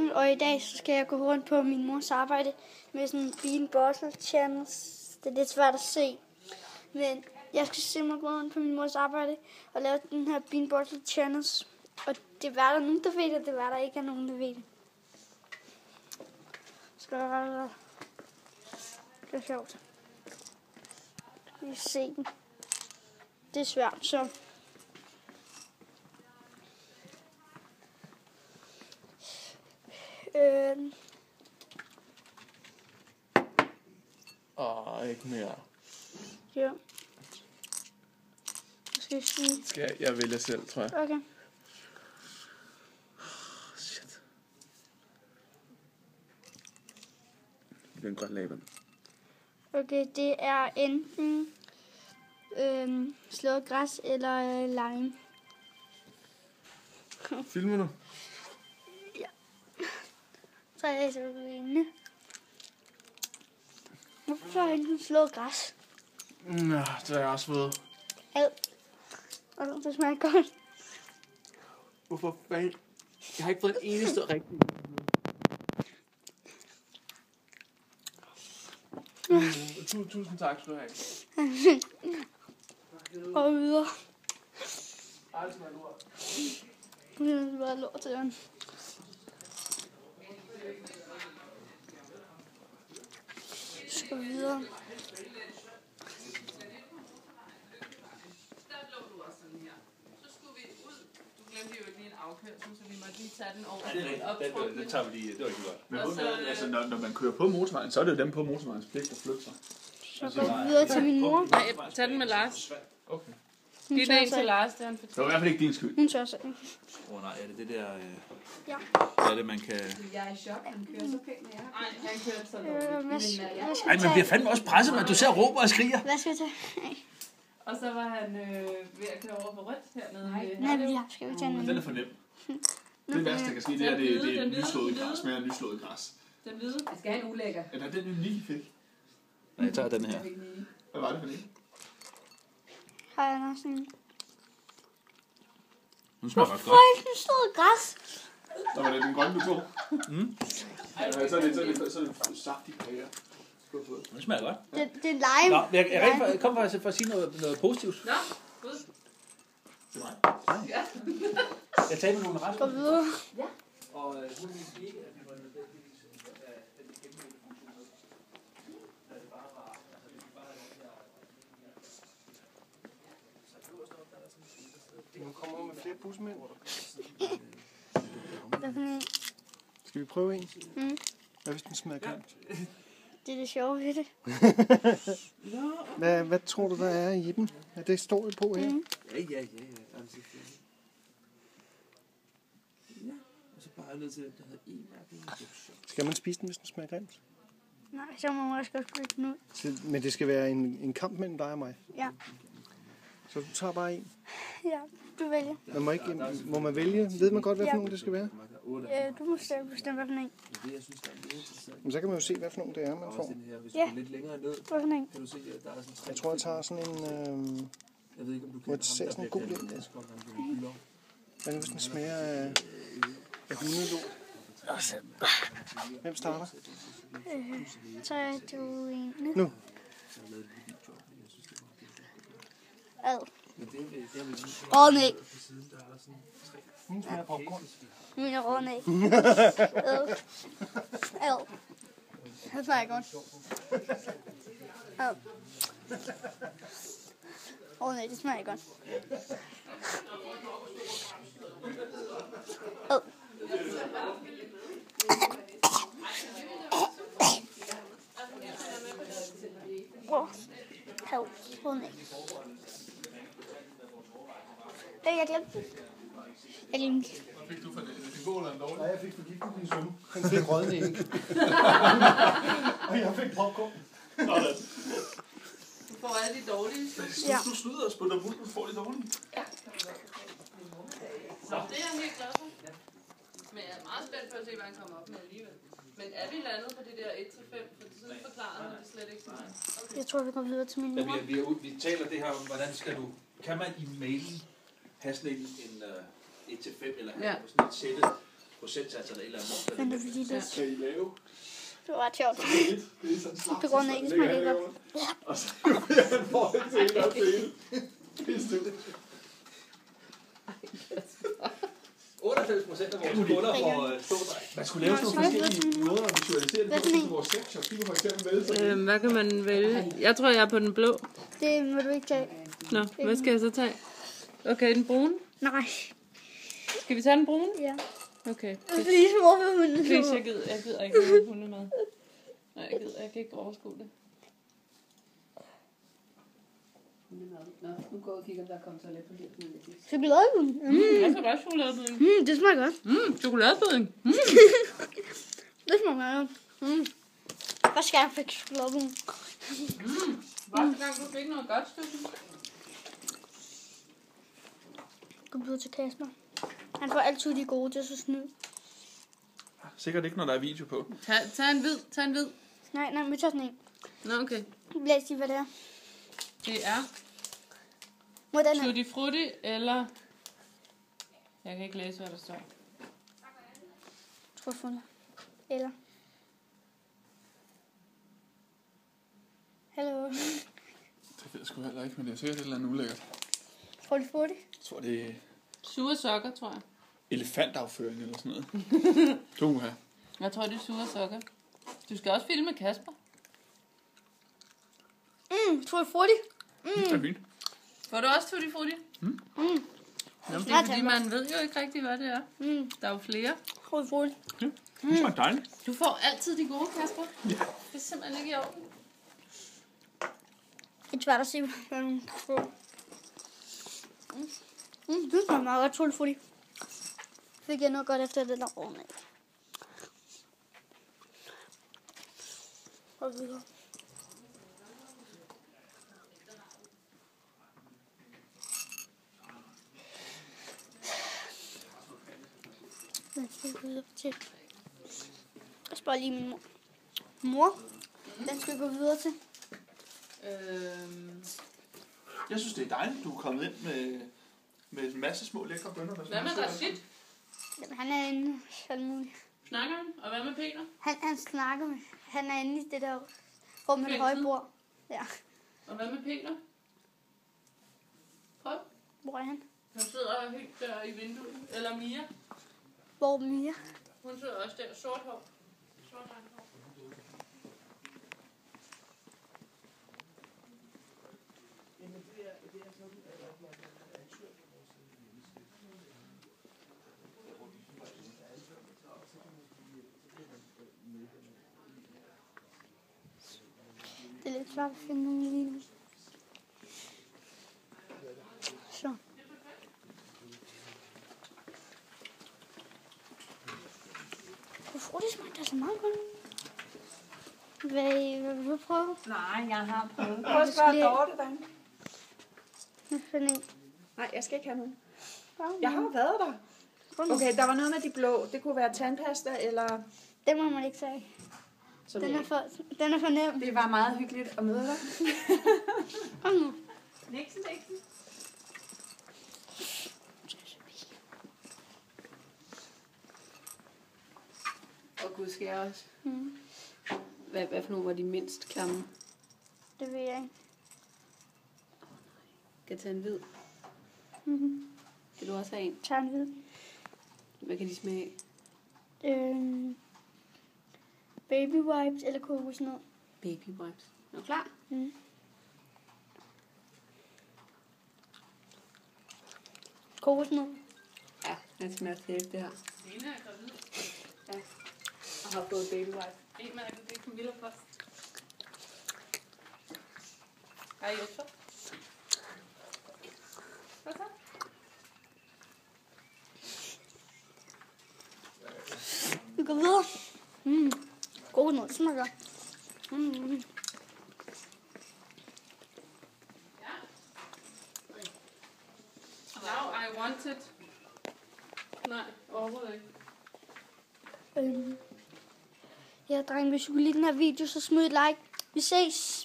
morgen, og i dag så skal jeg gå rundt på min mors arbejde med sådan en Bean Bottle Challenge. Det er lidt svært at se, men jeg skal simpelthen gå rundt på min mors arbejde og lave den her Bean Bottle Challenge. Og det var der nogen, der ved det, det var der ikke nogen, der ved det. Skal jeg gøre det? Det er sjovt. Vi se den. Det er svært, så... Ikke mere. Ja. Skal jeg sige? Skal jeg vælge selv, tror jeg. Okay. Shit. Det er en grøn laben. Okay, det er enten slået græs eller lime. Filmer du? Ja. Så er jeg så uenig. Hvorfor så har jeg ikke slået græs? Nå, det har jeg også fået. Og det smager godt. Hvorfor fanden? Jeg har ikke fået en eneste rigtig. Tusind tak skal du have. Og videre. Ej, det smager lort. Det smager lort til den. Skal videre. Så vi måtte lige tage den over. Det tager vi lige, det var ikke godt. Men altså, når man kører på motorvejen, så er det jo dem på motorvejens pligt at flytte sig. Så går vi videre til min mor. Nej, tag den med Lars. Okay. Giv den til Lars, det er han Det var i hvert fald ikke din skyld. Hun tør sig. Nej, er det der... Ja. Hvad er det, man kan... Jeg er i chok, han kører så pænt. Nej, han kørte så dårligt. Hvad skal Ej, vi man tage? bliver fandme også presset, man. Du ser og råber og skriger. Hvad skal vi tage? Og så var han ved at køre over på rødt hernede. Nej, vi har. Skal vi tage Den den? er for nem. Det værste, der kan ske, det er, det er nyslået græs, mere nyslået græs. Den hvide. Jeg skal have en ulækker. Er der den unik fik? Nej, jeg tager den her. Hvad var det for en? Har jeg nok sådan en? Den smager godt Hvorfor godt. ikke nyslået græs? Så var det den grønne, du tog? Så er det saftig kager. Den smager godt. Det er lime. Nå, jeg kom faktisk for at sige noget positivt. Nå, ud. Til mig? Nej. Jeg talte med nogle ret. Gå videre. Og hun ville ikke, at vi var nødvendigvis den gennemgående funktion med. Da det bare var, altså det bare så øverst op, der er sådan en Nu kommer med flere busmænd. Hvad for en? Skal vi prøve en? Mm. Hvad hvis den smager grimt? Det er det sjove ved det. Hvad tror du, der er i den? Ja, det står jo på her. Ja. Altså, ja, og så bare ned til den, der hedder e-mærkning. Skal man spise den, hvis den smager grimt? Nej, så må man også godt spille den ud. Men det skal være en kamp mellem dig og mig. Ja. Så du tager bare en. Ja, du vælger. Må man vælge? Ved man godt, hvad for nogen det skal være? Du må selv bestemme, hvad for en. Det, jeg synes, der er lidt interessant, Men så kan man jo se, hvad for nogen det er, man også får. den her, hvis du Ja. går lidt længere ned, Hvad for en? kan du se, at der er sådan tre. Jeg tror, jeg tager sådan en... Jeg ved ikke, om du Hvor kender det ser sådan god ud. ud. Hvad nu, hvis den smager af hundelort? Hvem starter? Så er du en. Nu. Ad. Nej. Hun smager popcorn. Min er rå nej. Ad. Det smager godt. Ad. Nej, det smager godt. Ad. Nej. Jeg glemte den. Hvad fik du for det? Det god eller en dårlig? Nej, jeg fik forgiftet min søn. Han fik rødne æg. Og jeg fik popcorn. Du får alle de dårlige. Ja. Du slutter og spytter ud, du får de dårlige. Så det er jeg helt glad for. Men jeg er meget spændt på at se, hvad han kommer op med alligevel. Men er vi landet på det der 1-5? For sådan forklaret har det slet ikke så meget. Okay. Jeg tror, vi går videre til min Ja, mor. vi taler det her om, hvordan skal du... Kan man i mailen have sådan en 1-5 eller på sådan et sætte på procentsatser eller et eller andet. Men det er fordi, det Kan I lave? er ret sjovt. Det er sådan en slags. På grund af, at det smager ikke godt. Og så bliver han for det til og til. Det er stort. 98% af vores kunder får stådrej. Man skulle lave sådan nogle forskellige måder at visualisere det på til vores sektor. De kunne for eksempel vælge sådan. Hvad kan man vælge? Jeg tror, jeg er på den blå. Det må du ikke tage. Nå, hvad skal jeg så tage? Okay, den brune. Nej. Skal vi tage den brune? Ja. Okay. Fordi hvorfor hun Please, jeg gider ikke noget hundemad. Nej, jeg kan ikke overskue det. Nå, nu går jeg og kigger, om der er kommet toilet på det. Chokoladepudding. Jeg kan godt chokoladepudding. Det smager godt. Chokoladepudding. Det smager godt. Hvad skal jeg fik chokoladepudding? Første gang du fik noget godt stykke. Gå videre til Kasper. Han får altid de gode, det er så snyd. Sikkert ikke, når der er video på. Tag en hvid. Nej, vi tager sådan en. Nå, okay. Læs lige, hvad det er. Det er Hvordan er Tutti Frutti eller... Jeg kan ikke læse, hvad der står. Truffer. Eller. Hallo. Det ved jeg sgu heller ikke, men det er sikkert et eller andet ulækkert. Får du få det? Jeg tror, det er Sure sokker, tror jeg. elefantafføring eller sådan noget. Duha. Jeg tror, det er sure sokker. Du skal også filme Kasper. Tror du få det? Det er fint. Får du også Tutti Frutti? Jamen, det er fordi, man ved jo ikke rigtig, hvad det er. Der er jo flere. Tror du få det? Det smager dejligt. Du får altid de gode, Kasper. Ja. Det er simpelthen ikke i orden. Det er svært at se, hvad man kan få. Det smager meget godt, tror du få det? Fik jeg noget godt efter det der ovnen af. Og videre. Den skal gå videre til. Jeg spørger lige min mor. Mor, den skal gå videre til. Jeg synes, det er dejligt, du er kommet ind med en masse små lækre bønner. Hvad med Rashid? Jamen, han er inde alt muligt. Snakker han? Og hvad med Peter? Han snakker med. Han er inde i det der rum med det høje bord. Ja. Og hvad med Peter? Prøv. Hvor er han? Han sidder helt der i vinduet. Eller Mia. Hvor er Mia? Hun sidder også der. Sort hår. Sort hår. Det er lidt svært at finde nogen lige nu. Så. Hvorfor det smager så meget godt? Hvad vil du prøve? Nej, jeg har prøvet. Prøv at spørge Dorte, Dan. Hvad for en? Nej, jeg skal ikke have nogen. Jeg har jo været der. Okay, der var noget med de blå. Det kunne være tandpasta eller... Den må man ikke sige. Den er for nem. Det var meget hyggeligt at møde dig. Kom nu. Nixon. Og gud, skal jeg også. Hvad for nogle var de mindst klamme? Det ved jeg ikke. Kan jeg tage en hvid? Kan du også have en? Tag en hvid. Hvad kan de smage af? Baby wipes eller kokosnød. Baby wipes. Er du klar? Kokosnød. Ja, det smager fedt, det her. Lena er gravid. Ja. Og har fået baby wipes. En af dem, det er Camilla først. Hej, Jesper. Hvad så? Vi går videre. Kokosnød, det smager godt. Now I want it. Nej, overhovedet ikke. Ja, drenge, hvis du kunne lide den her video, så smid et like. Vi ses.